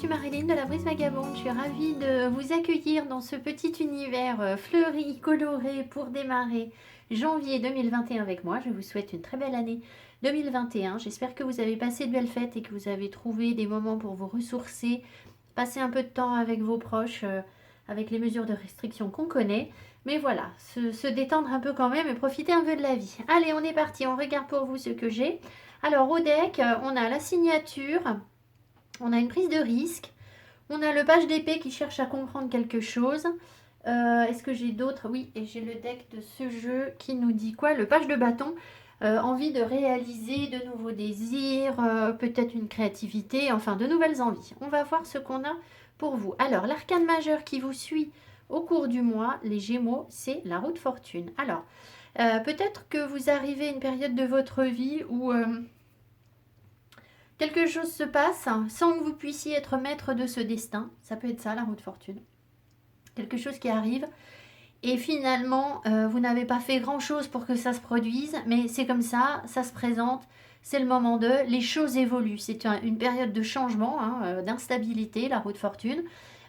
suis Marilyn de la Brise Vagabonde. Je suis ravie de vous accueillir dans ce petit univers fleuri, coloré pour démarrer janvier 2021 avec moi. Je vous souhaite une très belle année 2021. J'espère que vous avez passé de belles fêtes et que vous avez trouvé des moments pour vous ressourcer, passer un peu de temps avec vos proches, avec les mesures de restriction qu'on connaît. Mais voilà, se détendre un peu quand même et profiter un peu de la vie. Allez, on est parti, on regarde pour vous ce que j'ai. Alors au deck, on a la signature. On a une prise de risque. On a le page d'épée qui cherche à comprendre quelque chose. Est-ce que j'ai d'autres? Oui, et j'ai le deck de ce jeu qui nous dit quoi? Le page de bâton. Envie de réaliser de nouveaux désirs, peut-être une créativité, enfin de nouvelles envies. On va voir ce qu'on a pour vous. Alors, l'arcane majeur qui vous suit au cours du mois, les Gémeaux, c'est la roue de fortune. Alors, peut-être que vous arrivez à une période de votre vie où quelque chose se passe sans que vous puissiez être maître de ce destin. Ça peut être ça, la roue de fortune. Quelque chose qui arrive et finalement, vous n'avez pas fait grand-chose pour que ça se produise, mais c'est comme ça se présente, c'est le moment de, les choses évoluent. C'est une période de changement, d'instabilité, la roue de fortune.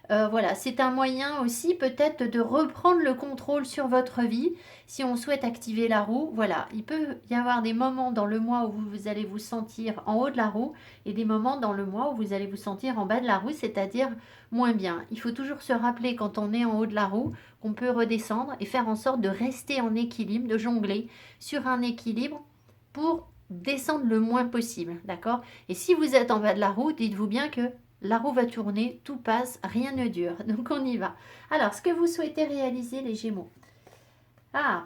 Voilà, c'est un moyen aussi peut-être de reprendre le contrôle sur votre vie. Si on souhaite activer la roue, voilà, il peut y avoir des moments dans le mois où vous allez vous sentir en haut de la roue et des moments dans le mois où vous allez vous sentir en bas de la roue, c'est-à-dire moins bien. Il faut toujours se rappeler quand on est en haut de la roue qu'on peut redescendre et faire en sorte de rester en équilibre, de jongler sur un équilibre pour descendre le moins possible, d'accord? Et si vous êtes en bas de la roue, dites-vous bien que la roue va tourner, tout passe, rien ne dure. Donc on y va. Alors, ce que vous souhaitez réaliser, les Gémeaux. Ah,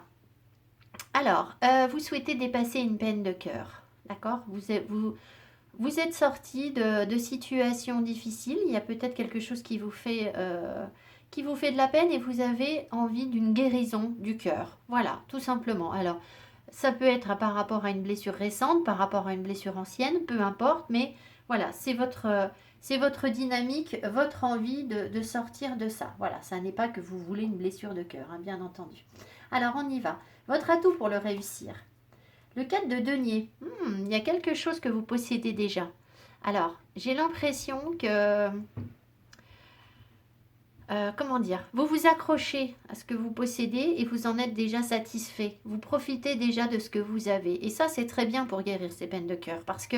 alors, vous souhaitez dépasser une peine de cœur. D'accord? Vous êtes sorti de situations difficiles. Il y a peut-être quelque chose qui vous fait de la peine et vous avez envie d'une guérison du cœur. Voilà, tout simplement. Alors, ça peut être par rapport à une blessure récente, par rapport à une blessure ancienne, peu importe, mais voilà, c'est votre dynamique, votre envie de sortir de ça. Voilà, ça n'est pas que vous voulez une blessure de cœur, hein, bien entendu. Alors, on y va. Votre atout pour le réussir. Le 4 de denier. Il y a quelque chose que vous possédez déjà. Alors, j'ai l'impression que comment dire, vous vous accrochez à ce que vous possédez et vous en êtes déjà satisfait. Vous profitez déjà de ce que vous avez. Et ça, c'est très bien pour guérir ces peines de cœur parce que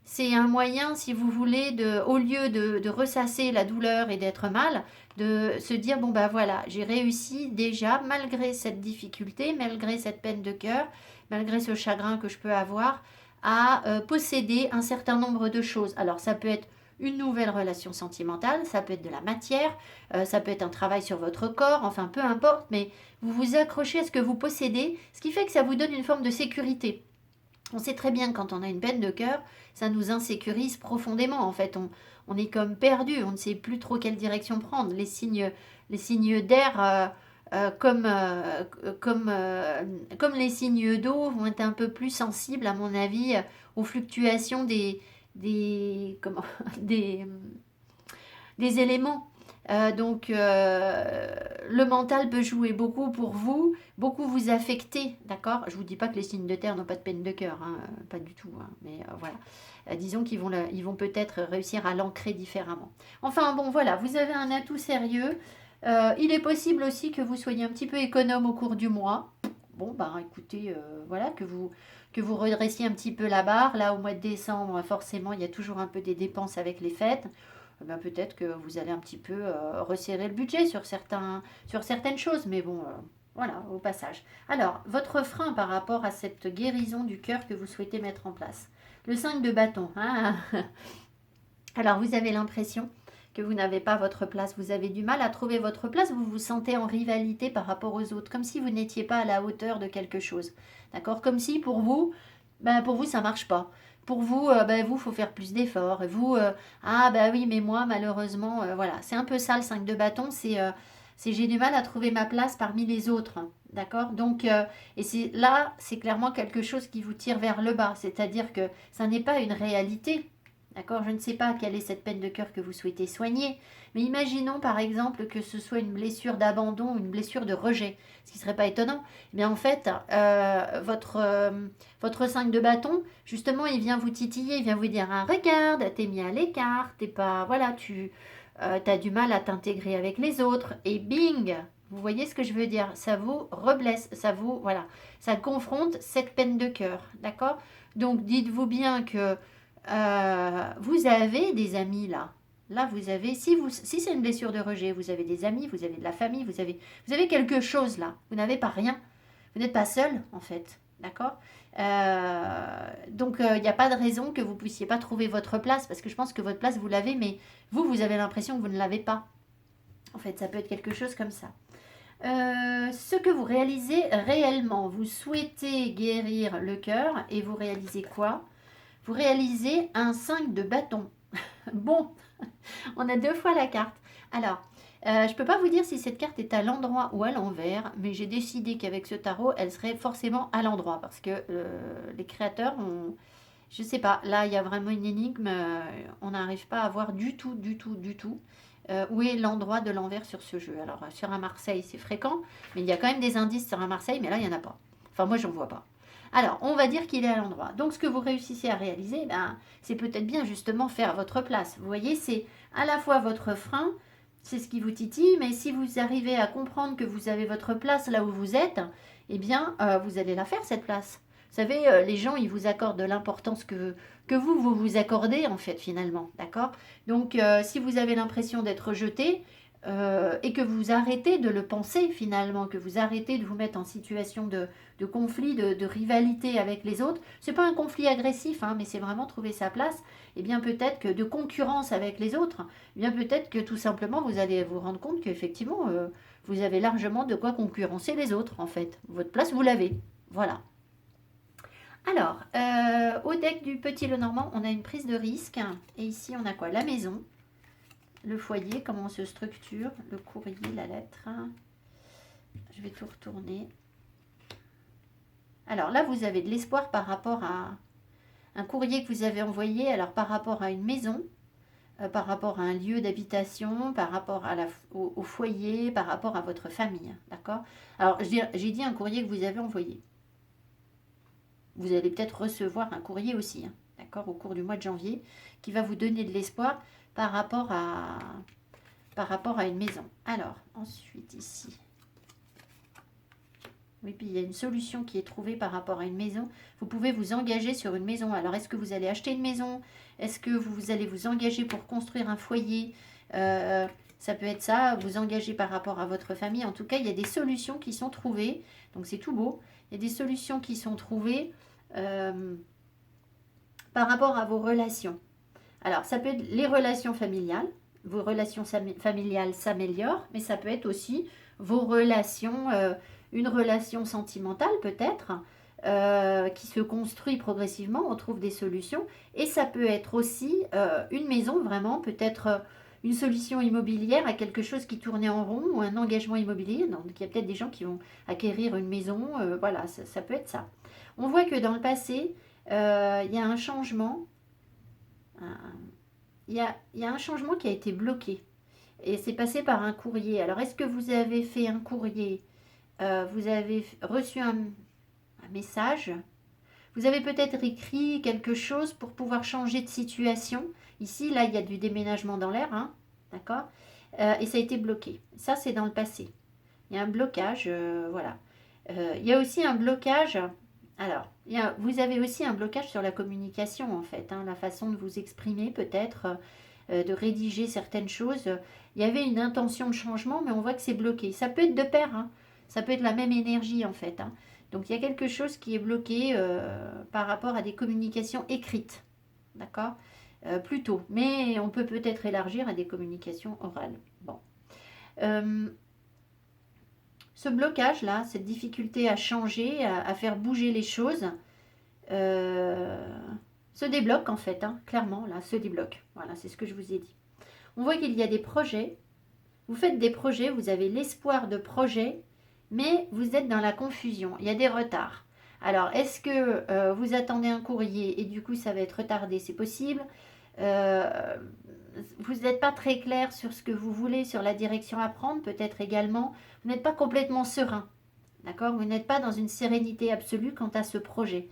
c'est un moyen, si vous voulez, au lieu de ressasser la douleur et d'être mal, de se dire, bon ben voilà, j'ai réussi déjà, malgré cette difficulté, malgré cette peine de cœur, malgré ce chagrin que je peux avoir, à posséder un certain nombre de choses. Alors ça peut être une nouvelle relation sentimentale, ça peut être de la matière, ça peut être un travail sur votre corps, enfin peu importe, mais vous vous accrochez à ce que vous possédez, ce qui fait que ça vous donne une forme de sécurité. On sait très bien que quand on a une peine de cœur, ça nous insécurise profondément. En fait, on est comme perdu, on ne sait plus trop quelle direction prendre. Les signes d'air, comme les signes d'eau, vont être un peu plus sensibles, à mon avis, aux fluctuations comment, des, des éléments. Le mental peut jouer beaucoup pour vous, beaucoup vous affecter, d'accord? Je vous dis pas que les signes de terre n'ont pas de peine de cœur, hein, pas du tout, hein, mais voilà. Disons ils vont peut-être réussir à l'ancrer différemment. Enfin bon, voilà, vous avez un atout sérieux. Il est possible aussi que vous soyez un petit peu économe au cours du mois. Bon, bah écoutez, voilà, que vous redressiez un petit peu la barre. Là, au mois de décembre, forcément, il y a toujours un peu des dépenses avec les fêtes. Eh ben, peut-être que vous allez un petit peu resserrer le budget sur certaines choses, mais bon, voilà, au passage. Alors, votre frein par rapport à cette guérison du cœur que vous souhaitez mettre en place. Le 5 de bâton. Hein. Alors, vous avez l'impression que vous n'avez pas votre place, vous avez du mal à trouver votre place, vous vous sentez en rivalité par rapport aux autres, comme si vous n'étiez pas à la hauteur de quelque chose. D'accord? Comme si pour vous, ça marche pas. Pour vous, vous, faut faire plus d'efforts. Et vous, ah bah oui, mais moi, malheureusement, voilà. C'est un peu ça le 5 de bâton, c'est j'ai du mal à trouver ma place parmi les autres. Hein. D'accord? Donc, et c'est clairement quelque chose qui vous tire vers le bas. C'est-à-dire que ça n'est pas une réalité. D'accord? Je ne sais pas quelle est cette peine de cœur que vous souhaitez soigner, mais imaginons par exemple que ce soit une blessure d'abandon, une blessure de rejet, ce qui ne serait pas étonnant. Eh bien en fait, votre 5 de bâton, justement, il vient vous titiller, il vient vous dire, ah, regarde, t'es mis à l'écart, t'es pas, voilà, tu as du mal à t'intégrer avec les autres, et bing, vous voyez ce que je veux dire? Ça vous reblesse, ça vous, voilà, ça confronte cette peine de cœur, d'accord? Donc dites-vous bien que vous avez des amis là. Là, vous avez, si c'est une blessure de rejet, vous avez des amis, vous avez de la famille, vous avez quelque chose là. Vous n'avez pas rien. Vous n'êtes pas seul en fait. D'accord. Donc, il n'y a pas de raison que vous ne puissiez pas trouver votre place parce que je pense que votre place, vous l'avez, mais vous avez l'impression que vous ne l'avez pas. En fait, ça peut être quelque chose comme ça. Ce que vous réalisez réellement, vous souhaitez guérir le cœur et vous réalisez quoi? Vous réalisez un 5 de bâton. Bon, on a 2 fois la carte. Alors, je ne peux pas vous dire si cette carte est à l'endroit ou à l'envers, mais j'ai décidé qu'avec ce tarot, elle serait forcément à l'endroit parce que les créateurs ont... Je ne sais pas, là il y a vraiment une énigme, on n'arrive pas à voir du tout où est l'endroit de l'envers sur ce jeu. Alors sur un Marseille c'est fréquent, mais il y a quand même des indices sur un Marseille, mais là il n'y en a pas. Enfin moi j'en vois pas. Alors, on va dire qu'il est à l'endroit. Donc, ce que vous réussissez à réaliser, ben, c'est peut-être bien justement faire votre place. Vous voyez, c'est à la fois votre frein, c'est ce qui vous titille, mais si vous arrivez à comprendre que vous avez votre place là où vous êtes, eh bien, vous allez la faire, cette place. Vous savez, les gens, ils vous accordent de l'importance que vous accordez, en fait, finalement. D'accord? Donc, si vous avez l'impression d'être rejeté, et que vous arrêtez de le penser finalement, que vous arrêtez de vous mettre en situation de conflit, de rivalité avec les autres, c'est pas un conflit agressif, hein, mais c'est vraiment trouver sa place, et bien peut-être que de concurrence avec les autres, et bien peut-être que tout simplement vous allez vous rendre compte qu'effectivement vous avez largement de quoi concurrencer les autres en fait. Votre place, vous l'avez. Voilà. Alors, au deck du Petit Lenormand, on a une prise de risque, et ici on a quoi? La maison. Le foyer, comment on se structure, le courrier, la lettre. Je vais tout retourner. Alors là, vous avez de l'espoir par rapport à un courrier que vous avez envoyé, alors par rapport à une maison, par rapport à un lieu d'habitation, par rapport à au foyer, par rapport à votre famille. D'accord? Alors, j'ai dit un courrier que vous avez envoyé. Vous allez peut-être recevoir un courrier aussi, hein, d'accord, au cours du mois de janvier, qui va vous donner de l'espoir par rapport à une maison. Alors, ensuite ici. Oui, puis il y a une solution qui est trouvée par rapport à une maison. Vous pouvez vous engager sur une maison. Alors, est-ce que vous allez acheter une maison? Est-ce que vous allez vous engager pour construire un foyer? Ça peut être ça, vous engager par rapport à votre famille. En tout cas, il y a des solutions qui sont trouvées. Donc, c'est tout beau. Il y a des solutions qui sont trouvées par rapport à vos relations. Alors, ça peut être les relations familiales. Vos relations familiales s'améliorent, mais ça peut être aussi vos relations, une relation sentimentale peut-être, qui se construit progressivement, on trouve des solutions. Et ça peut être aussi une maison, vraiment, peut-être une solution immobilière à quelque chose qui tournait en rond ou un engagement immobilier. Donc, il y a peut-être des gens qui vont acquérir une maison. Voilà, ça peut être ça. On voit que dans le passé, il y a un changement. Il y a un changement qui a été bloqué. Et c'est passé par un courrier. Alors, est-ce que vous avez fait un courrier? Vous avez reçu un message? Vous avez peut-être écrit quelque chose pour pouvoir changer de situation. Ici, là, il y a du déménagement dans l'air, hein, d'accord? Et ça a été bloqué. Ça, c'est dans le passé. Il y a un blocage, voilà. Il y a aussi un blocage. Alors, vous avez aussi un blocage sur la communication, en fait, hein, la façon de vous exprimer, peut-être, de rédiger certaines choses. Il y avait une intention de changement, mais on voit que c'est bloqué. Ça peut être de pair, hein. Ça peut être la même énergie, en fait, hein. Donc, il y a quelque chose qui est bloqué par rapport à des communications écrites, d'accord? Plutôt. Mais on peut peut-être élargir à des communications orales. Bon. Ce blocage-là, cette difficulté à changer, à faire bouger les choses, se débloque en fait, hein, clairement, là, se débloque. Voilà, c'est ce que je vous ai dit. On voit qu'il y a des projets. Vous faites des projets, vous avez l'espoir de projets, mais vous êtes dans la confusion. Il y a des retards. Alors, est-ce que vous attendez un courrier et du coup, ça va être retardé? C'est possible. Euh, vous n'êtes pas très clair sur ce que vous voulez, sur la direction à prendre, peut-être également. Vous n'êtes pas complètement serein, d'accord? Vous n'êtes pas dans une sérénité absolue quant à ce projet.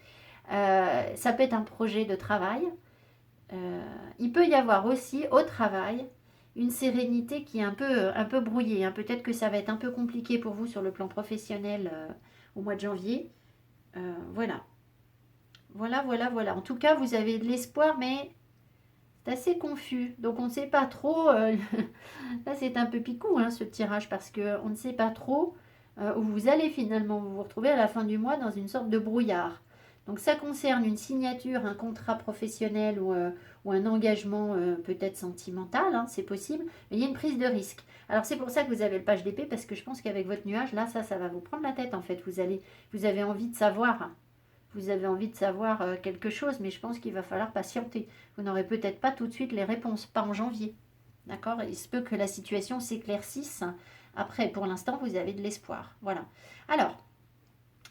Ça peut être un projet de travail. Il peut y avoir aussi au travail une sérénité qui est un peu brouillée, hein. Peut-être que ça va être un peu compliqué pour vous sur le plan professionnel au mois de janvier. Voilà. Voilà, voilà, voilà. En tout cas, vous avez de l'espoir, mais c'est assez confus. Donc, on ne sait pas trop. Là, c'est un peu picou, hein, ce tirage, parce qu'on ne sait pas trop où vous allez finalement vous retrouver à la fin du mois dans une sorte de brouillard. Donc, ça concerne une signature, un contrat professionnel ou un engagement peut-être sentimental, hein, c'est possible, mais il y a une prise de risque. Alors, c'est pour ça que vous avez le page d'épée, parce que je pense qu'avec votre nuage, là, ça va vous prendre la tête, en fait. Vous avez envie de savoir. Vous avez envie de savoir quelque chose, mais je pense qu'il va falloir patienter. Vous n'aurez peut-être pas tout de suite les réponses, pas en janvier. D'accord? Il se peut que la situation s'éclaircisse. Après, pour l'instant, vous avez de l'espoir. Voilà. Alors,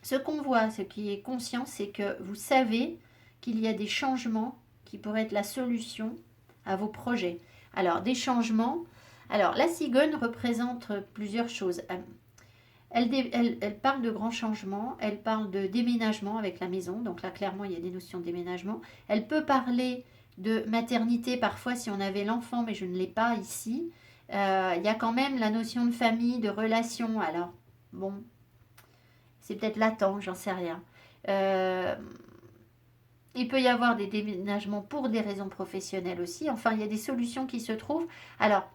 ce qu'on voit, ce qui est conscient, c'est que vous savez qu'il y a des changements qui pourraient être la solution à vos projets. Alors, des changements. Alors, la cigogne représente plusieurs choses. Elle parle de grands changements, elle parle de déménagement avec la maison, donc là clairement il y a des notions de déménagement. Elle peut parler de maternité parfois si on avait l'enfant, mais je ne l'ai pas ici. Il y a quand même la notion de famille, de relation, alors bon, c'est peut-être latent, j'en sais rien. Euh, il peut y avoir des déménagements pour des raisons professionnelles aussi, enfin il y a des solutions qui se trouvent. Alors,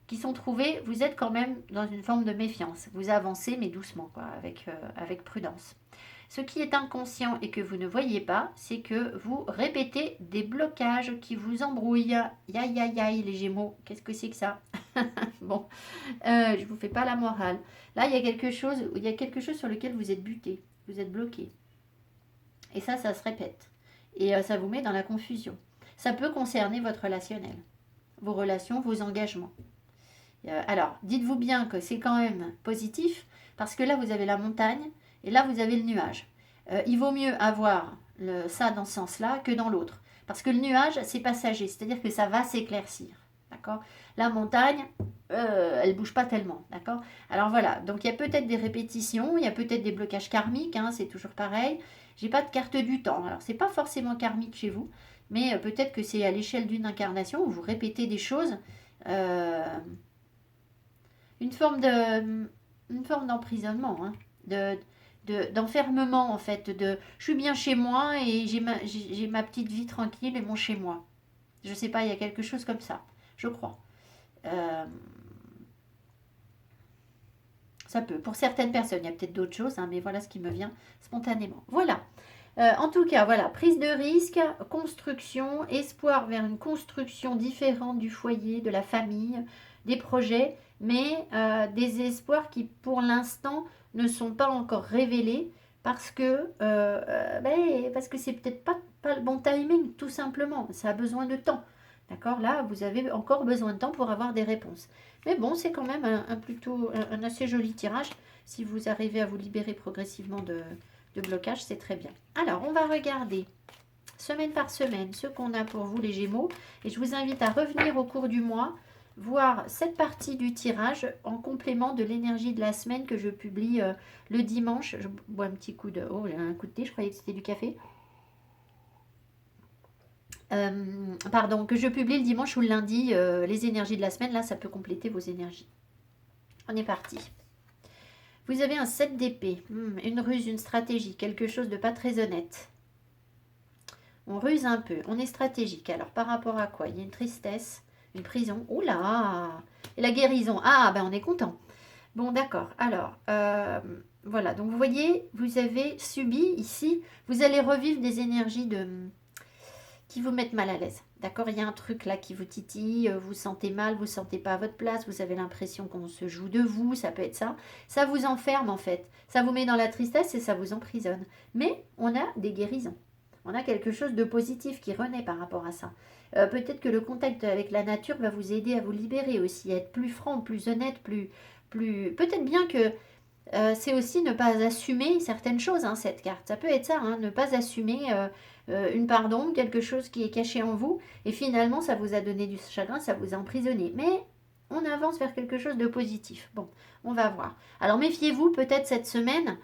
qui sont trouvés, vous êtes quand même dans une forme de méfiance. Vous avancez, mais doucement, quoi, avec prudence. Ce qui est inconscient et que vous ne voyez pas, c'est que vous répétez des blocages qui vous embrouillent. Aïe, aïe, aïe, les Gémeaux, qu'est-ce que c'est que ça? Bon, je vous fais pas la morale. Là, il y a quelque chose sur lequel vous êtes buté, vous êtes bloqué. Et ça se répète. Et ça vous met dans la confusion. Ça peut concerner votre relationnel, vos relations, vos engagements. Alors, dites-vous bien que c'est quand même positif, parce que là, vous avez la montagne, et là, vous avez le nuage. Il vaut mieux avoir ça dans ce sens-là que dans l'autre. Parce que le nuage, c'est passager, c'est-à-dire que ça va s'éclaircir. D'accord? La montagne, elle ne bouge pas tellement. D'accord? Alors voilà, donc il y a peut-être des répétitions, il y a peut-être des blocages karmiques, hein, c'est toujours pareil. J'ai pas de carte du temps. Alors, c'est pas forcément karmique chez vous, mais peut-être que c'est à l'échelle d'une incarnation où vous répétez des choses. Euh, une forme d'emprisonnement, hein, d'enfermement en fait. Je suis bien chez moi et j'ai ma petite vie tranquille et mon chez moi. Je sais pas, il y a quelque chose comme ça, je crois. Euh, Ça peut. Pour certaines personnes, il y a peut-être d'autres choses, hein, mais voilà ce qui me vient spontanément. Voilà. En tout cas, voilà, prise de risque, construction, espoir vers une construction différente du foyer, de la famille, des projets, mais des espoirs qui, pour l'instant, ne sont pas encore révélés parce que c'est peut-être pas le bon timing, tout simplement. Ça a besoin de temps. D'accord? Là, vous avez encore besoin de temps pour avoir des réponses. Mais bon, c'est quand même un assez joli tirage. Si vous arrivez à vous libérer progressivement de blocage, c'est très bien. Alors, on va regarder semaine par semaine ce qu'on a pour vous les Gémeaux. Et je vous invite à revenir au cours du mois, voir cette partie du tirage en complément de l'énergie de la semaine que je publie le dimanche. Je bois un petit coup de... Oh, un coup de thé, je croyais que c'était du café. Pardon, que je publie le dimanche ou le lundi, les énergies de la semaine. Là, ça peut compléter vos énergies. On est parti. Vous avez un 7 d'épée, une ruse, une stratégie, quelque chose de pas très honnête. On ruse un peu, on est stratégique. Alors, par rapport à quoi? Il y a une tristesse, une prison. Oula! Et la guérison. Ah, ben on est content. Bon, d'accord. Alors, voilà. Donc, vous voyez, vous avez subi ici, vous allez revivre des énergies qui vous mettent mal à l'aise. D'accord? Il y a un truc là qui vous titille, vous sentez mal, vous ne sentez pas à votre place, vous avez l'impression qu'on se joue de vous, ça peut être ça. Ça vous enferme en fait. Ça vous met dans la tristesse et ça vous emprisonne. Mais on a des guérisons. On a quelque chose de positif qui renaît par rapport à ça. Peut-être que le contact avec la nature va vous aider à vous libérer aussi, à être plus franc, plus honnête, plus... Peut-être bien que c'est aussi ne pas assumer certaines choses, hein, cette carte. Ça peut être ça, hein, ne pas assumer une part d'ombre, quelque chose qui est caché en vous, et finalement ça vous a donné du chagrin, ça vous a emprisonné. Mais on avance vers quelque chose de positif. Bon, on va voir. Alors méfiez-vous peut-être cette semaine,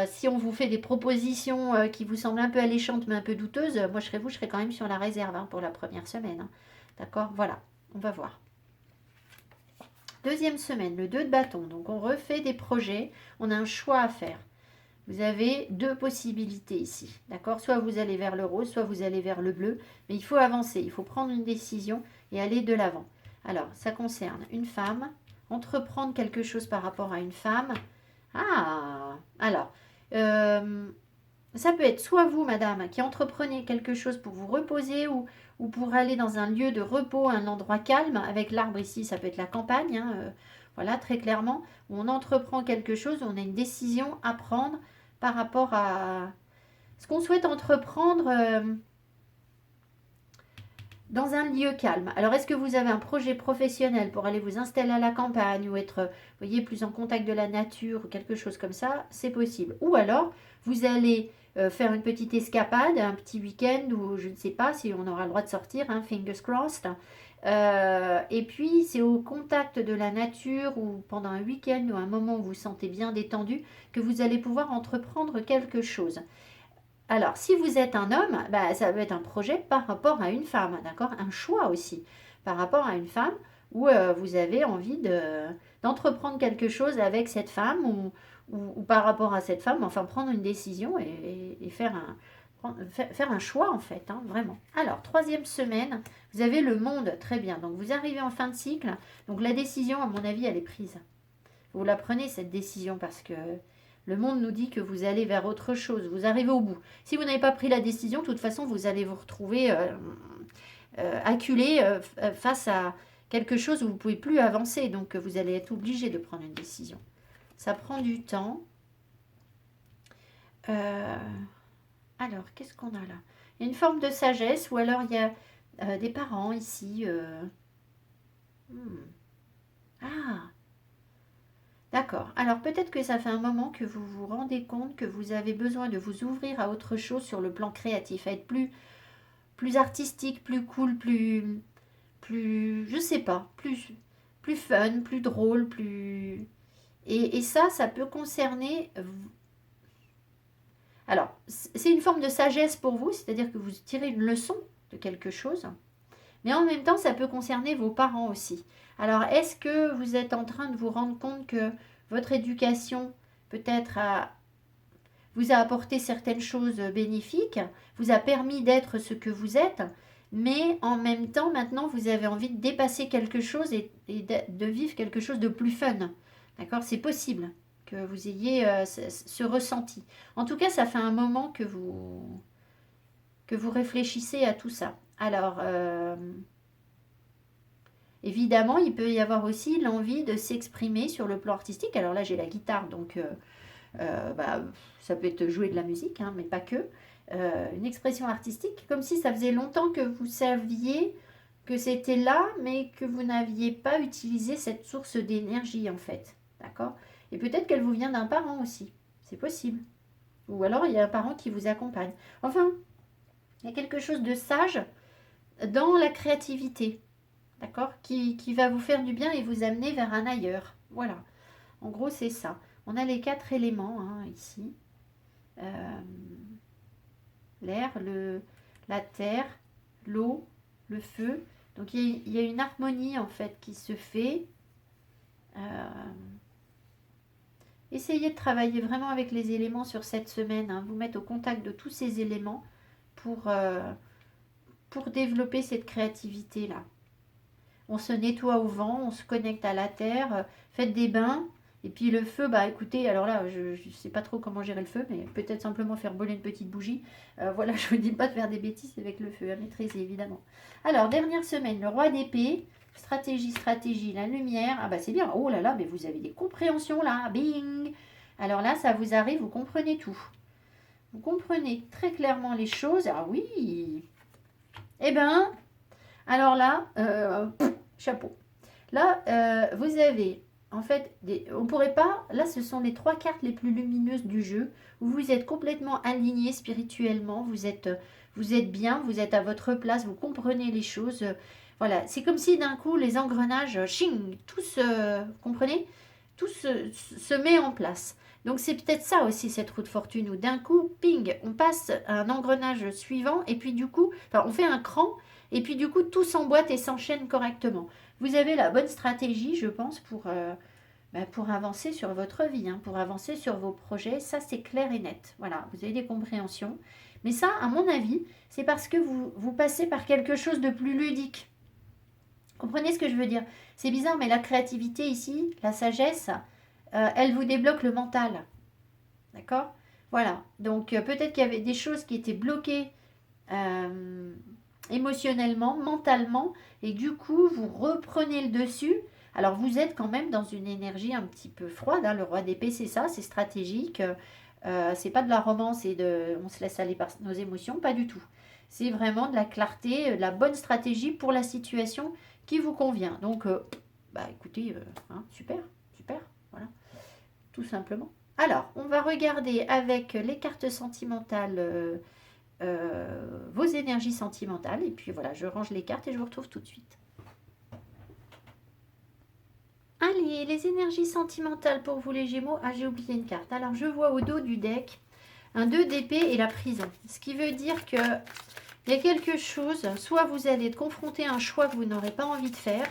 si on vous fait des propositions qui vous semblent un peu alléchantes mais un peu douteuses, moi je serais vous, je serais quand même sur la réserve hein, pour la première semaine. Hein. D'accord. Voilà, on va voir. Deuxième semaine, le 2 de bâton. Donc on refait des projets, on a un choix à faire. Vous avez deux possibilités ici, d'accord? Soit vous allez vers le rose, soit vous allez vers le bleu, mais il faut avancer, il faut prendre une décision et aller de l'avant. Alors, ça concerne une femme, entreprendre quelque chose par rapport à une femme. Ah, alors, ça peut être soit vous, madame, qui entreprenez quelque chose pour vous reposer ou pour aller dans un lieu de repos, un endroit calme, avec l'arbre ici, ça peut être la campagne, hein, voilà, très clairement, où on entreprend quelque chose, où on a une décision à prendre par rapport à ce qu'on souhaite entreprendre dans un lieu calme. Alors, est-ce que vous avez un projet professionnel pour aller vous installer à la campagne ou être, vous voyez, plus en contact de la nature ou quelque chose comme ça? C'est possible. Ou alors, vous allez faire une petite escapade, un petit week-end ou je ne sais pas si on aura le droit de sortir, hein, fingers crossed. Et puis, c'est au contact de la nature ou pendant un week-end ou un moment où vous vous sentez bien détendu que vous allez pouvoir entreprendre quelque chose. Alors, si vous êtes un homme, bah, ça peut être un projet par rapport à une femme, d'accord? Un choix aussi par rapport à une femme où vous avez envie d'entreprendre quelque chose avec cette femme ou par rapport à cette femme, enfin prendre une décision et faire un choix en fait, hein, vraiment. Alors, troisième semaine, vous avez le monde, très bien. Donc, vous arrivez en fin de cycle. Donc, la décision, à mon avis, elle est prise. Vous la prenez, cette décision, parce que le monde nous dit que vous allez vers autre chose. Vous arrivez au bout. Si vous n'avez pas pris la décision, de toute façon, vous allez vous retrouver acculé face à quelque chose où vous ne pouvez plus avancer. Donc, vous allez être obligé de prendre une décision. Ça prend du temps. Alors, qu'est-ce qu'on a là? Il y a une forme de sagesse ou alors il y a des parents ici. Ah, d'accord. Alors peut-être que ça fait un moment que vous vous rendez compte que vous avez besoin de vous ouvrir à autre chose sur le plan créatif, à être plus artistique, plus cool, je sais pas, plus fun, plus drôle, plus... Et ça peut concerner... Alors, c'est une forme de sagesse pour vous, c'est-à-dire que vous tirez une leçon de quelque chose, mais en même temps, ça peut concerner vos parents aussi. Alors, est-ce que vous êtes en train de vous rendre compte que votre éducation peut-être vous a apporté certaines choses bénéfiques, vous a permis d'être ce que vous êtes, mais en même temps, maintenant, vous avez envie de dépasser quelque chose et de vivre quelque chose de plus fun. D'accord? C'est possible que vous ayez ce ressenti. En tout cas, ça fait un moment que vous réfléchissez à tout ça. Alors, évidemment, il peut y avoir aussi l'envie de s'exprimer sur le plan artistique. Alors là, j'ai la guitare, donc bah, ça peut être jouer de la musique, hein, mais pas que. Une expression artistique, comme si ça faisait longtemps que vous saviez que c'était là, mais que vous n'aviez pas utilisé cette source d'énergie, en fait. D'accord? Et peut-être qu'elle vous vient d'un parent aussi. C'est possible. Ou alors, il y a un parent qui vous accompagne. Enfin, il y a quelque chose de sage dans la créativité. D'accord? Qui va vous faire du bien et vous amener vers un ailleurs. Voilà. En gros, c'est ça. On a les 4 éléments hein, ici. L'air, la terre, l'eau, le feu. Donc il y a une harmonie en fait qui se fait. Essayez de travailler vraiment avec les éléments sur cette semaine. Hein, vous mettre au contact de tous ces éléments pour développer cette créativité-là. On se nettoie au vent, on se connecte à la terre, faites des bains. Et puis le feu, bah écoutez, alors là, je ne sais pas trop comment gérer le feu, mais peut-être simplement faire brûler une petite bougie. Voilà, je ne vous dis pas de faire des bêtises avec le feu, à maîtriser évidemment. Alors, dernière semaine, le roi d'épée, stratégie, la lumière. Ah bah c'est bien, oh là là, mais vous avez des compréhensions là, bing. Alors là, ça vous arrive, vous comprenez tout. Vous comprenez très clairement les choses. Ah oui. Eh ben, alors là, chapeau. Là, vous avez en fait, on pourrait pas, là ce sont les 3 cartes les plus lumineuses du jeu, où vous êtes complètement aligné spirituellement, vous êtes bien, vous êtes à votre place, vous comprenez les choses. Voilà, c'est comme si d'un coup les engrenages, ching, tout se, vous comprenez? Tout se met en place. Donc c'est peut-être ça aussi cette roue de fortune, où d'un coup, ping, on passe à un engrenage suivant, et puis du coup, enfin on fait un cran, et puis du coup tout s'emboîte et s'enchaîne correctement. Vous avez la bonne stratégie, je pense, pour avancer sur votre vie, hein, pour avancer sur vos projets. Ça, c'est clair et net. Voilà, vous avez des compréhensions. Mais ça, à mon avis, c'est parce que vous passez par quelque chose de plus ludique. Comprenez ce que je veux dire? C'est bizarre, mais la créativité ici, la sagesse, elle vous débloque le mental. D'accord? Voilà. Donc, peut-être qu'il y avait des choses qui étaient bloquées euh, émotionnellement, mentalement, et du coup, vous reprenez le dessus. Alors, vous êtes quand même dans une énergie un petit peu froide, hein. Le roi d'épée, c'est ça, c'est stratégique. C'est pas de la romance et on se laisse aller par nos émotions, pas du tout. C'est vraiment de la clarté, de la bonne stratégie pour la situation qui vous convient. Donc, bah écoutez, hein, super, super, voilà, tout simplement. Alors, on va regarder avec les cartes sentimentales vos énergies sentimentales. Et puis voilà, je range les cartes et je vous retrouve tout de suite. Allez, les énergies sentimentales pour vous les Gémeaux. Ah, j'ai oublié une carte. Alors, je vois au dos du deck un 2 d'épée et la prison. Ce qui veut dire que il y a quelque chose, soit vous allez être confronté à un choix que vous n'aurez pas envie de faire,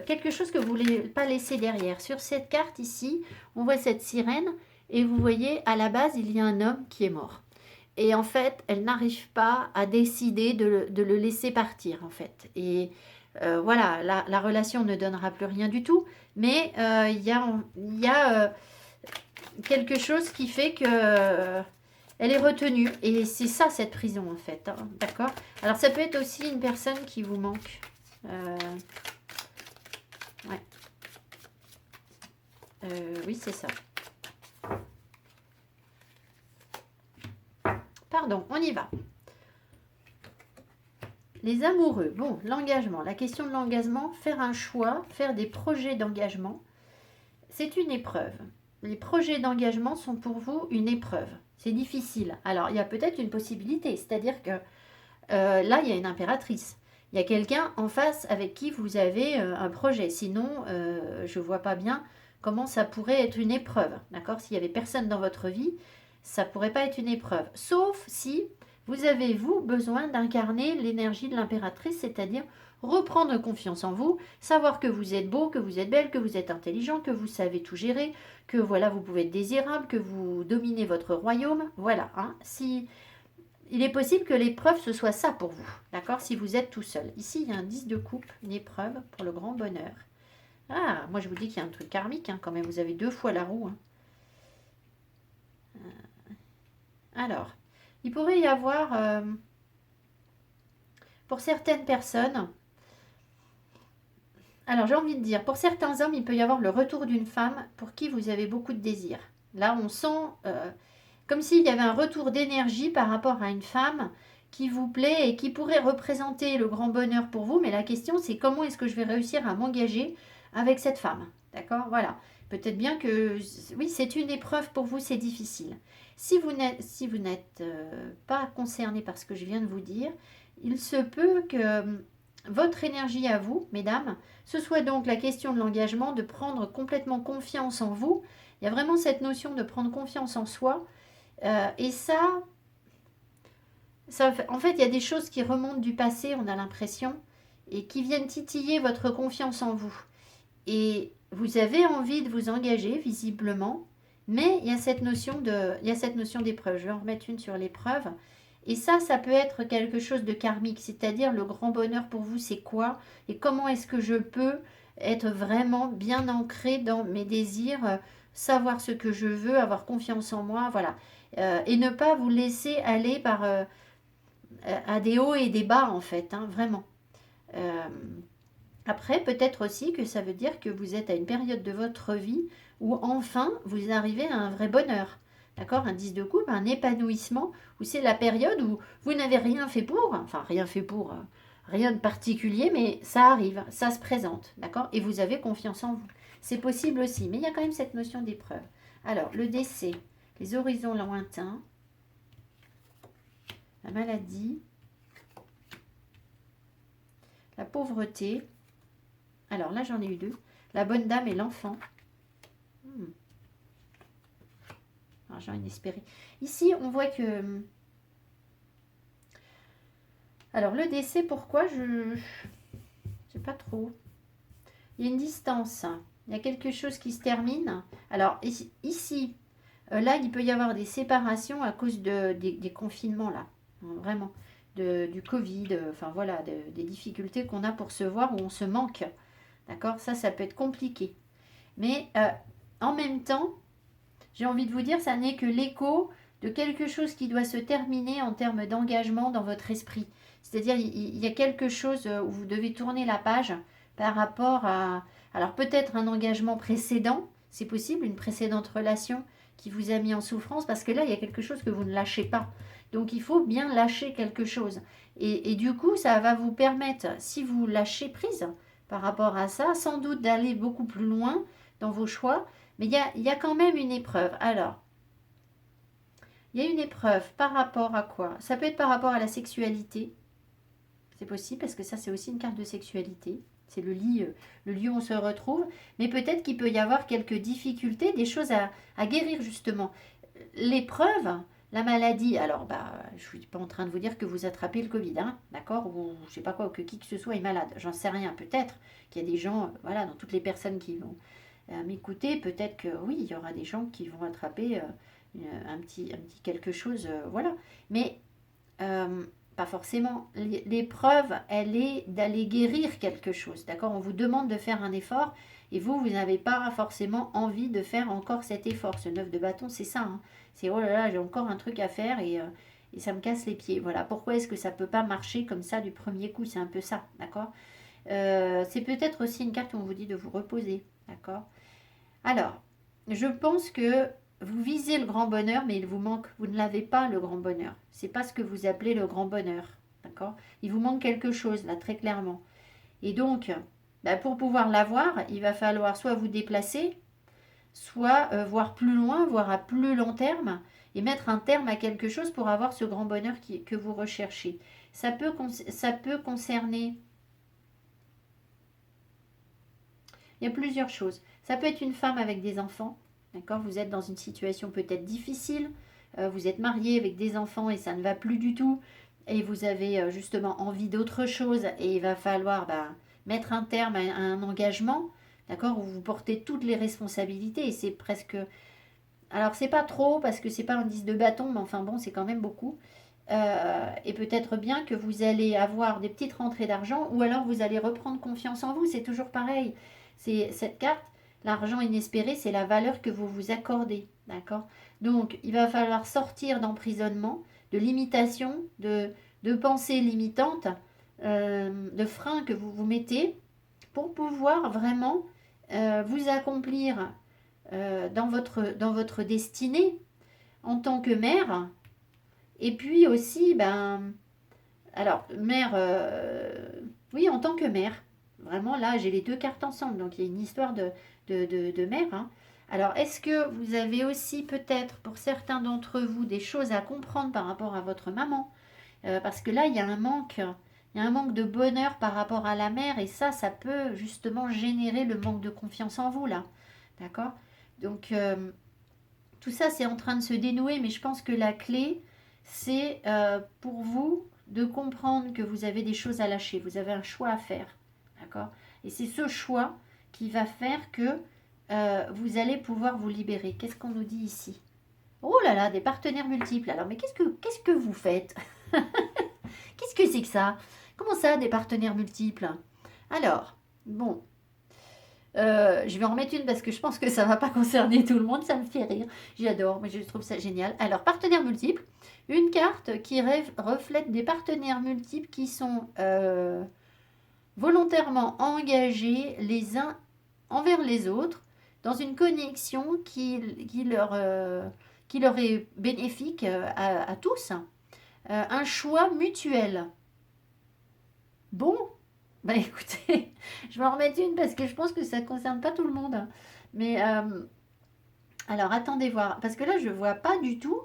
quelque chose que vous ne voulez pas laisser derrière. Sur cette carte ici, on voit cette sirène et vous voyez à la base, il y a un homme qui est mort. Et en fait, elle n'arrive pas à décider de le laisser partir, en fait. Et voilà, la relation ne donnera plus rien du tout, mais il y a quelque chose qui fait que elle est retenue. Et c'est ça, cette prison, en fait. Hein, d'accord? Alors, ça peut être aussi une personne qui vous manque. Ouais. Oui, c'est ça. Pardon, on y va. Les amoureux, bon, l'engagement, la question de l'engagement, faire un choix, faire des projets d'engagement, c'est une épreuve. Les projets d'engagement sont pour vous une épreuve. C'est difficile. Alors, il y a peut-être une possibilité, c'est-à-dire que là, il y a une impératrice. Il y a quelqu'un en face avec qui vous avez un projet. Sinon, je ne vois pas bien comment ça pourrait être une épreuve. D'accord? S'il n'y avait personne dans votre vie, ça ne pourrait pas être une épreuve. Sauf si vous avez, vous, besoin d'incarner l'énergie de l'impératrice, c'est-à-dire reprendre confiance en vous, savoir que vous êtes beau, que vous êtes belle, que vous êtes intelligent, que vous savez tout gérer, que voilà, vous pouvez être désirable, que vous dominez votre royaume. Voilà. Hein. Si il est possible que l'épreuve, ce soit ça pour vous, d'accord? Si vous êtes tout seul. Ici, il y a un 10 de coupe, une épreuve pour le grand bonheur. Ah, moi je vous dis qu'il y a un truc karmique, hein, quand même, vous avez 2 fois la roue. Hein. Alors, il pourrait y avoir, pour certaines personnes, alors j'ai envie de dire, pour certains hommes, il peut y avoir le retour d'une femme pour qui vous avez beaucoup de désir. Là, on sent comme s'il y avait un retour d'énergie par rapport à une femme qui vous plaît et qui pourrait représenter le grand bonheur pour vous. Mais la question, c'est comment est-ce que je vais réussir à m'engager avec cette femme? D'accord? Voilà. Peut-être bien que, oui, c'est une épreuve pour vous, c'est difficile. Si vous n'êtes pas concerné par ce que je viens de vous dire, il se peut que votre énergie à vous, mesdames, ce soit donc la question de l'engagement, de prendre complètement confiance en vous. Il y a vraiment cette notion de prendre confiance en soi. Et ça, en fait, il y a des choses qui remontent du passé, on a l'impression, et qui viennent titiller votre confiance en vous. Et vous avez envie de vous engager, visiblement, mais il y a cette notion d'épreuve. Je vais en remettre une sur l'épreuve. Et ça peut être quelque chose de karmique, c'est-à-dire le grand bonheur pour vous, c'est quoi? Et comment est-ce que je peux être vraiment bien ancré dans mes désirs, savoir ce que je veux, avoir confiance en moi, voilà. Et ne pas vous laisser aller à des hauts et des bas, en fait, hein, vraiment. Euh, Après, peut-être aussi que ça veut dire que vous êtes à une période de votre vie où enfin vous arrivez à un vrai bonheur. D'accord? Un 10 de coupe, un épanouissement, où c'est la période où vous n'avez rien fait pour, enfin rien fait pour, rien de particulier, mais ça arrive, ça se présente. D'accord? Et vous avez confiance en vous. C'est possible aussi, mais il y a quand même cette notion d'épreuve. Alors, le décès, les horizons lointains, la maladie, la pauvreté. Alors là, j'en ai eu deux. La bonne dame et l'enfant. Argent inespéré. Ici, on voit que... Alors, le décès, pourquoi je ne sais pas trop. Il y a une distance. Il y a quelque chose qui se termine. Alors, ici, là, il peut y avoir des séparations à cause des confinements, là. Vraiment. Du Covid, enfin voilà, des difficultés qu'on a pour se voir, où on se manque. D'accord? Ça peut être compliqué. Mais en même temps, j'ai envie de vous dire, ça n'est que l'écho de quelque chose qui doit se terminer en termes d'engagement dans votre esprit. C'est-à-dire, il y a quelque chose où vous devez tourner la page par rapport à... Alors peut-être un engagement précédent, c'est possible, une précédente relation qui vous a mis en souffrance, parce que là, il y a quelque chose que vous ne lâchez pas. Donc il faut bien lâcher quelque chose. Et du coup, ça va vous permettre, si vous lâchez prise par rapport à ça, sans doute d'aller beaucoup plus loin dans vos choix. Mais il y a quand même une épreuve. Alors, il y a une épreuve par rapport à quoi? Ça peut être par rapport à la sexualité. C'est possible parce que ça, c'est aussi une carte de sexualité. C'est le lieu où on se retrouve. Mais peut-être qu'il peut y avoir quelques difficultés, des choses à guérir justement. L'épreuve, la maladie, alors je ne suis pas en train de vous dire que vous attrapez le Covid, hein, d'accord? Ou je ne sais pas quoi, que qui que ce soit est malade. J'en sais rien. Peut-être qu'il y a des gens, voilà, dans toutes les personnes qui vont m'écouter, peut-être que oui, il y aura des gens qui vont attraper un petit quelque chose, voilà. Mais pas forcément. L'épreuve, elle est d'aller guérir quelque chose, d'accord? On vous demande de faire un effort et vous n'avez pas forcément envie de faire encore cet effort. Ce 9 de bâton, c'est ça, hein. C'est oh là là, j'ai encore un truc à faire et ça me casse les pieds. Voilà, pourquoi est-ce que ça ne peut pas marcher comme ça du premier coup? C'est un peu ça, d'accord? C'est peut-être aussi une carte où on vous dit de vous reposer, d'accord? Alors, je pense que vous visez le grand bonheur, mais il vous manque, vous ne l'avez pas le grand bonheur. C'est pas ce que vous appelez le grand bonheur, d'accord? Il vous manque quelque chose là, très clairement. Et donc, pour pouvoir l'avoir, il va falloir soit vous déplacer, soit voir plus loin, voir à plus long terme, et mettre un terme à quelque chose pour avoir ce grand bonheur que vous recherchez. Ça peut concerner... Il y a plusieurs choses. Ça peut être une femme avec des enfants, d'accord? Vous êtes dans une situation peut-être difficile, vous êtes marié avec des enfants et ça ne va plus du tout, et vous avez justement envie d'autre chose, et il va falloir mettre un terme à un engagement, d'accord? Où vous portez toutes les responsabilités, et c'est presque... Alors c'est pas trop, parce que c'est pas un 10 de bâton, mais enfin bon, c'est quand même beaucoup. Et peut-être bien que vous allez avoir des petites rentrées d'argent, ou alors vous allez reprendre confiance en vous, c'est toujours pareil. C'est cette carte, l'argent inespéré, c'est la valeur que vous vous accordez, d'accord? Donc, il va falloir sortir d'emprisonnement, de limitation, de pensées limitantes, de freins que vous vous mettez pour pouvoir vraiment vous accomplir dans votre destinée en tant que mère. Et puis aussi, alors, mère, oui, en tant que mère. Vraiment, là, j'ai les deux cartes ensemble. Donc, il y a une histoire de mère, hein. Alors, est-ce que vous avez aussi peut-être, pour certains d'entre vous, des choses à comprendre par rapport à votre maman? Parce que là, il y a un manque. Il y a un manque de bonheur par rapport à la mère. Et ça peut justement générer le manque de confiance en vous, là. D'accord? Donc, tout ça, c'est en train de se dénouer. Mais je pense que la clé, c'est pour vous de comprendre que vous avez des choses à lâcher. Vous avez un choix à faire. D'accord? Et c'est ce choix qui va faire que vous allez pouvoir vous libérer. Qu'est-ce qu'on nous dit ici? Oh là là, des partenaires multiples. Alors, mais qu'est-ce que vous faites? Qu'est-ce que c'est que ça? Comment ça, des partenaires multiples? Alors, bon, je vais en remettre une parce que je pense que ça ne va pas concerner tout le monde. Ça me fait rire. J'adore, mais je trouve ça génial. Alors, partenaires multiples. Une carte qui reflète des partenaires multiples qui sont volontairement engagés les uns envers les autres dans une connexion qui leur est bénéfique à tous. Un choix mutuel. Bon, Bah écoutez, je vais en remettre une parce que je pense que ça ne concerne pas tout le monde. Mais alors attendez voir, parce que là je ne vois pas du tout.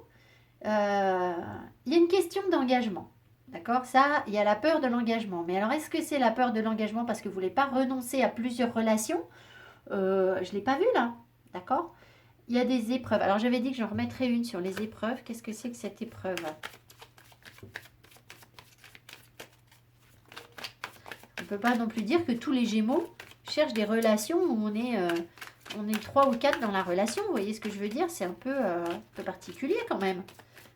Il y a une question d'engagement. D'accord. Ça, il y a la peur de l'engagement. Mais alors est-ce que c'est la peur de l'engagement parce que vous ne voulez pas renoncer à plusieurs relations? Je ne l'ai pas vu là. D'accord. Il y a des épreuves. Alors j'avais dit que j'en remettrais une sur les épreuves. Qu'est-ce que c'est que cette épreuve? On ne peut pas non plus dire que tous les Gémeaux cherchent des relations où on est 3 ou 4 dans la relation. Vous voyez ce que je veux dire? C'est un peu particulier quand même.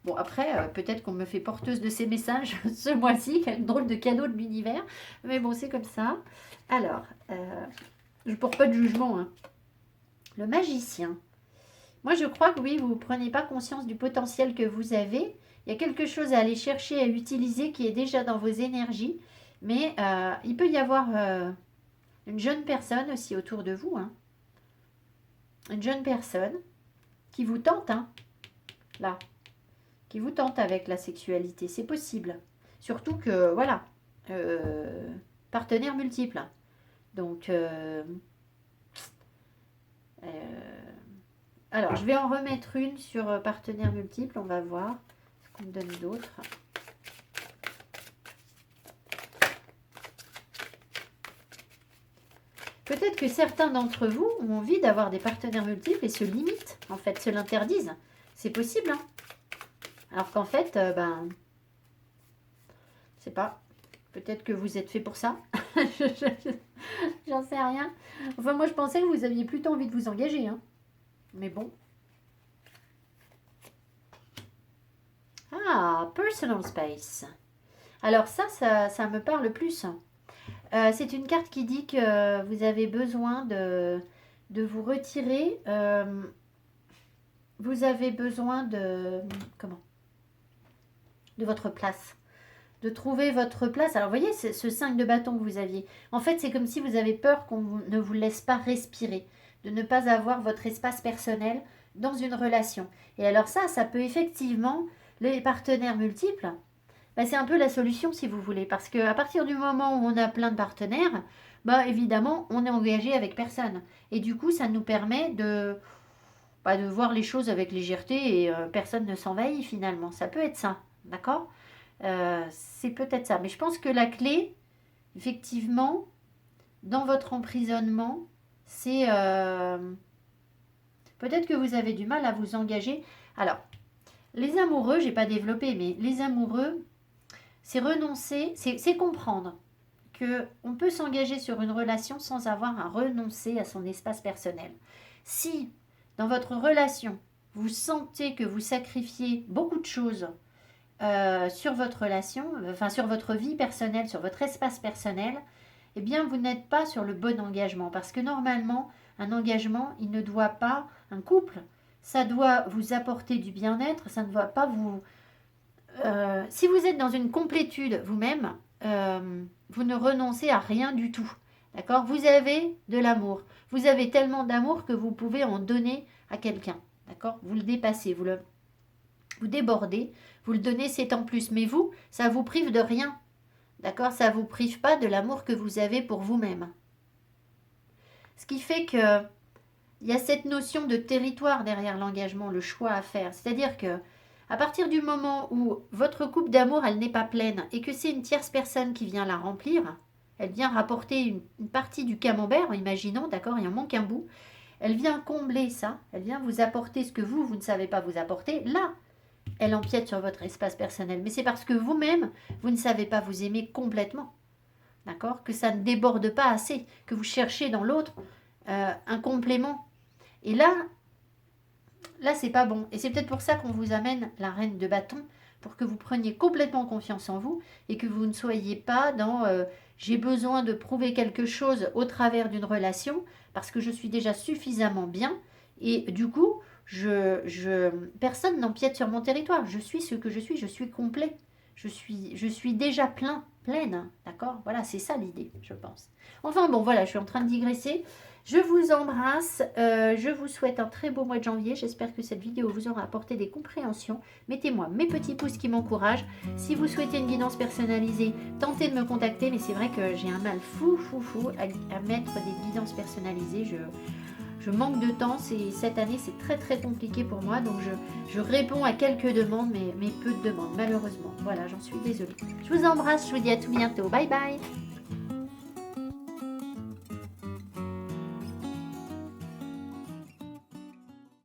Bon, après, peut-être qu'on me fait porteuse de ces messages ce mois-ci. Quel drôle de cadeau de l'univers. Mais bon, c'est comme ça. Alors, je ne porte pas de jugement. Hein. Le magicien. Moi, je crois que oui, vous ne prenez pas conscience du potentiel que vous avez. Il y a quelque chose à aller chercher, à utiliser qui est déjà dans vos énergies. Mais il peut y avoir une jeune personne aussi autour de vous. Hein. Une jeune personne qui vous tente, hein, là. Qui vous tente avec la sexualité. C'est possible. Surtout que, voilà, partenaires multiples. Donc, alors, je vais en remettre une sur partenaires multiples. On va voir ce qu'on me donne d'autre. Peut-être que certains d'entre vous ont envie d'avoir des partenaires multiples et se limitent, en fait, se l'interdisent. C'est possible, hein. Alors qu'en fait, je sais pas, peut-être que vous êtes fait pour ça. J'en sais rien. Enfin, moi, je pensais que vous aviez plutôt envie de vous engager, hein. Mais bon. Ah, personal space. Alors ça me parle plus. C'est une carte qui dit que vous avez besoin de vous retirer. Vous avez besoin de... Comment? De votre place. De trouver votre place. Alors, vous voyez, ce 5 de bâton que vous aviez. En fait, c'est comme si vous avez peur qu'on ne vous laisse pas respirer. De ne pas avoir votre espace personnel dans une relation. Et alors ça peut effectivement... Les partenaires multiples, c'est un peu la solution si vous voulez. Parce qu'à partir du moment où on a plein de partenaires, évidemment, on est engagé avec personne. Et du coup, ça nous permet de voir les choses avec légèreté et personne ne s'envahit finalement. Ça peut être ça, d'accord. C'est peut-être ça. Mais je pense que la clé, effectivement, dans votre emprisonnement, c'est... peut-être que vous avez du mal à vous engager. Alors, les amoureux, j'ai pas développé, mais les amoureux, c'est renoncer, c'est comprendre qu'on peut s'engager sur une relation sans avoir à renoncer à son espace personnel. Si, dans votre relation, vous sentez que vous sacrifiez beaucoup de choses sur votre relation, enfin sur votre vie personnelle, sur votre espace personnel, eh bien vous n'êtes pas sur le bon engagement. Parce que normalement, un engagement, il ne doit pas, un couple, ça doit vous apporter du bien-être, ça ne doit pas vous... si vous êtes dans une complétude vous-même, vous ne renoncez à rien du tout. D'accord. Vous avez de l'amour. Vous avez tellement d'amour que vous pouvez en donner à quelqu'un. D'accord. Vous le dépassez, vous débordez, vous le donnez, c'est en plus. Mais vous, ça vous prive de rien. D'accord. Ça ne vous prive pas de l'amour que vous avez pour vous-même. Ce qui fait que il y a cette notion de territoire derrière l'engagement, le choix à faire. C'est-à-dire que à partir du moment où votre coupe d'amour, elle n'est pas pleine et que c'est une tierce personne qui vient la remplir, elle vient rapporter une partie du camembert, imaginons, d'accord, il en manque un bout, elle vient combler ça, elle vient vous apporter ce que vous ne savez pas vous apporter, là, elle empiète sur votre espace personnel. Mais c'est parce que vous-même, vous ne savez pas vous aimer complètement, d'accord, que ça ne déborde pas assez, que vous cherchez dans l'autre un complément. Et là, c'est pas bon. Et c'est peut-être pour ça qu'on vous amène la reine de bâton, pour que vous preniez complètement confiance en vous et que vous ne soyez pas dans j'ai besoin de prouver quelque chose au travers d'une relation parce que je suis déjà suffisamment bien et du coup, personne n'empiète sur mon territoire. Je suis ce que je suis complet. Je suis déjà plein. pleine, d'accord? Voilà, c'est ça l'idée, je pense. Enfin bon, voilà, je suis en train de digresser. Je vous embrasse, je vous souhaite un très beau mois de janvier. J'espère que cette vidéo vous aura apporté des compréhensions. Mettez-moi mes petits pouces qui m'encouragent. Si vous souhaitez une guidance personnalisée, tentez de me contacter. Mais c'est vrai que j'ai un mal fou à mettre des guidances personnalisées. Je manque de temps. Cette année, c'est très compliqué pour moi. Donc je réponds à quelques demandes, mais peu de demandes, malheureusement. Voilà, j'en suis désolée. Je vous embrasse, je vous dis à tout bientôt. Bye bye.